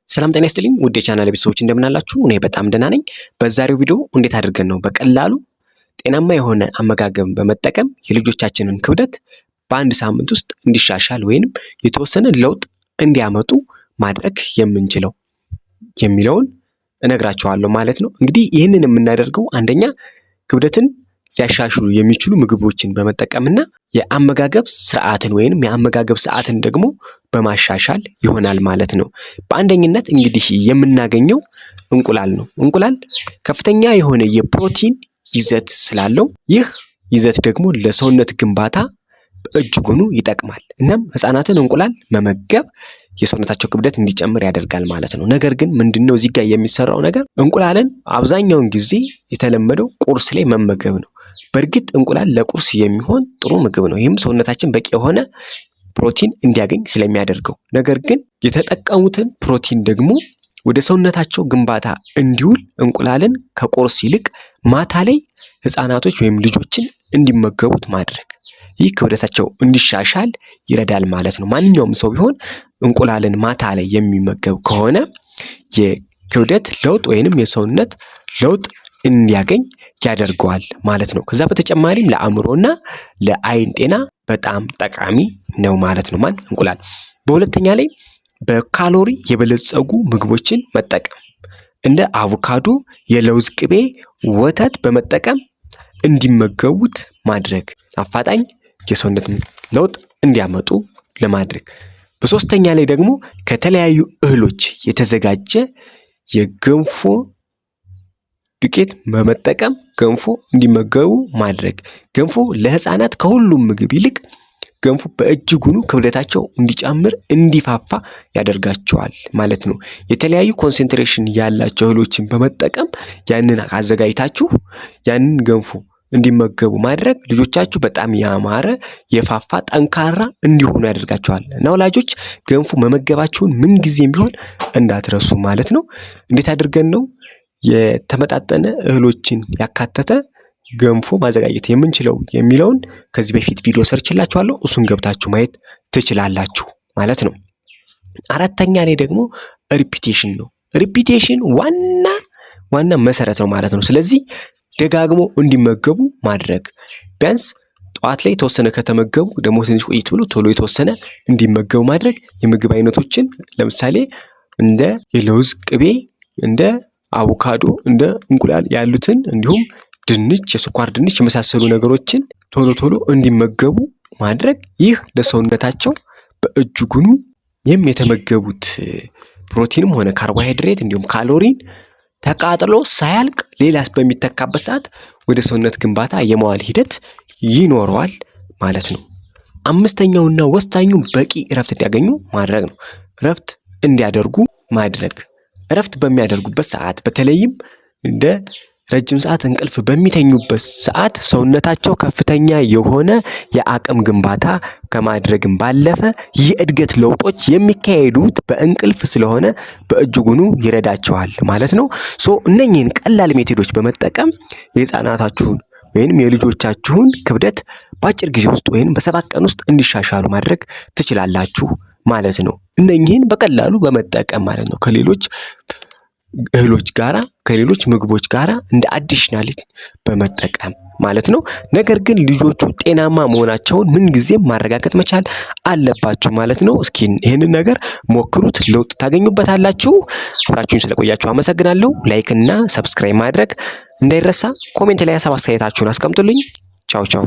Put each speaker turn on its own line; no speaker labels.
ሰላም ጤና ይስጥልኝ ውድ የቻናል ቤተሰቦች እንደምን አላችሁ? እኔ በጣም ደህና ነኝ። በዛሬው ቪዲዮ እንዴት አድርገን ነው በቀላሉ ጤናማ የሆነ አመጋገብ በመጠቀም የልጆቻችንን ክብደት በአንድ ሳምንት ውስጥ እንዲሻሻል ወይንም የተወሰነ ለውጥ እንዲያመጡ ማድረግ የምንችለው የሚለውን እነግራችኋለሁ ማለት ነው። እንግዲህ ይህንን የምናደርገው አንደኛ ክብደትን ሊያሻሽሉ የሚችሉ ምግቦችን በመጠቀምና የአመጋገብ ስርዓትን ወይንም የአመጋገብ ሰዓትን ደግሞ በማሻሻል ይሆናል ማለት ነው። በአንደኝነት እንግዲህ የምናገኘው እንቁላል ነው። እንቁላል ከፍተኛ የሆነ የፕሮቲን ይዘት ስላለው ይህ ይዘት ደግሞ ለሰውነት ግንባታ በእጅጉኑ ይጠቅማል። እናም ህፃናትን እንቁላል መመገብ የሰውነታቸው ክብደት እንዲጨምር ያደርጋል ማለት ነው። ነገር ግን ምንድነው እዚህ ጋር የሚሰራው ነገር? እንቁላልን አብዛኛውን ጊዜ የተለመደው ቁርስ ላይ መመገብ ነው። በእርግጥ እንቁላል ለቁርስ የሚሆን ጥሩ ምግብ ነው። ይህም ሰውነታችን በቂ የሆነ ፕሮቲን እንዲያገኝ ስለሚያደርገው፣ ነገር ግን የተጠቀሙትን ፕሮቲን ደግሞ ወደ ሰውነታቸው ግንባታ እንዲውል እንቁላልን ከቁርስ ይልቅ ማታ ላይ ህፃናቶች ወይም ልጆችን እንዲመገቡት ማድረግ ይህ ክብደታቸው እንዲሻሻል ይረዳል ማለት ነው። ማንኛውም ሰው ቢሆን እንቁላልን ማታ ላይ የሚመገብ ከሆነ የክብደት ለውጥ ወይንም የሰውነት ለውጥ እንዲያገኝ ያደርገዋል ማለት ነው። ከዛ በተጨማሪም ለአእምሮና ለአይን ጤና በጣም ጠቃሚ ነው ማለት ነው እንቁላል። በሁለተኛ ላይ በካሎሪ የበለጸጉ ምግቦችን መጠቀም እንደ አቮካዶ፣ የለውዝ ቅቤ፣ ወተት በመጠቀም እንዲመገቡት ማድረግ አፋጣኝ የሰውነት ለውጥ እንዲያመጡ ለማድረግ። በሶስተኛ ላይ ደግሞ ከተለያዩ እህሎች የተዘጋጀ የገንፎ ዱቄት በመጠቀም ገንፎ እንዲመገቡ ማድረግ። ገንፎ ለህፃናት ከሁሉም ምግብ ይልቅ ገንፎ በእጅጉኑ ክብደታቸው እንዲጨምር እንዲፋፋ ያደርጋቸዋል ማለት ነው። የተለያዩ ኮንሰንትሬሽን ያላቸው እህሎችን በመጠቀም ያንን አዘጋጅታችሁ ያንን ገንፎ እንዲመገቡ ማድረግ ልጆቻችሁ በጣም ያማረ የፋፋ ጠንካራ እንዲሆኑ ያደርጋቸዋል። እና ወላጆች ገንፎ መመገባቸውን ምንጊዜም ቢሆን እንዳትረሱ ማለት ነው። እንዴት አድርገን ነው የተመጣጠነ እህሎችን ያካተተ ገንፎ ማዘጋጀት የምንችለው የሚለውን ከዚህ በፊት ቪዲዮ ሰርችላችኋለሁ። እሱን ገብታችሁ ማየት ትችላላችሁ ማለት ነው። አራተኛ ላይ ደግሞ ሪፒቴሽን ነው። ሪፒቴሽን ዋና መሰረት ነው ማለት ነው። ስለዚህ ደጋግሞ እንዲመገቡ ማድረግ። ቢያንስ ጠዋት ላይ የተወሰነ ከተመገቡ ደግሞ ትንሽ ቆይቶ ብሎ ቶሎ የተወሰነ እንዲመገቡ ማድረግ። የምግብ አይነቶችን ለምሳሌ እንደ የለውዝ ቅቤ፣ እንደ አቮካዶ፣ እንደ እንቁላል ያሉትን እንዲሁም ድንች፣ የስኳር ድንች የመሳሰሉ ነገሮችን ቶሎ እንዲመገቡ ማድረግ። ይህ ለሰውነታቸው በእጅጉኑ የተመገቡት ፕሮቲንም ሆነ ካርቦሃይድሬት እንዲሁም ካሎሪን ተቃጥሎ ሳያልቅ ሌላስ በሚተካበት ሰዓት ወደ ሰውነት ግንባታ የመዋል ሂደት ይኖረዋል ማለት ነው። አምስተኛውና ወሳኙ በቂ እረፍት እንዲያገኙ ማድረግ ነው። እረፍት እንዲያደርጉ ማድረግ። እረፍት በሚያደርጉበት ሰዓት በተለይም እንደ ረጅም ሰዓት እንቅልፍ በሚተኙበት ሰዓት ሰውነታቸው ከፍተኛ የሆነ የአቅም ግንባታ ከማድረግም ባለፈ የእድገት ለውጦች የሚካሄዱት በእንቅልፍ ስለሆነ በእጅጉኑ ይረዳቸዋል ማለት ነው። እነኚህን ቀላል ሜቶዶች በመጠቀም የህፃናታችሁን ወይንም የልጆቻችሁን ክብደት በአጭር ጊዜ ውስጥ ወይንም በ7 ቀን ውስጥ እንዲሻሻሉ ማድረግ ትችላላችሁ ማለት ነው። እነኚህን በቀላሉ በመጠቀም ማለት ነው ከሌሎች እህሎች ጋራ ከሌሎች ምግቦች ጋራ እንደ አዲሽናሊቲ በመጠቀም ማለት ነው። ነገር ግን ልጆቹ ጤናማ መሆናቸውን ምንጊዜም ማረጋገጥ መቻል አለባችሁ ማለት ነው። እስኪ ይህንን ነገር ሞክሩት፣ ለውጥ ታገኙበታላችሁ። አብራችሁን ስለቆያችሁ አመሰግናለሁ። ላይክ እና ሰብስክራይብ ማድረግ እንዳይረሳ። ኮሜንት ላይ ሀሳብ አስተያየታችሁን አስቀምጡልኝ። ቻው ቻው።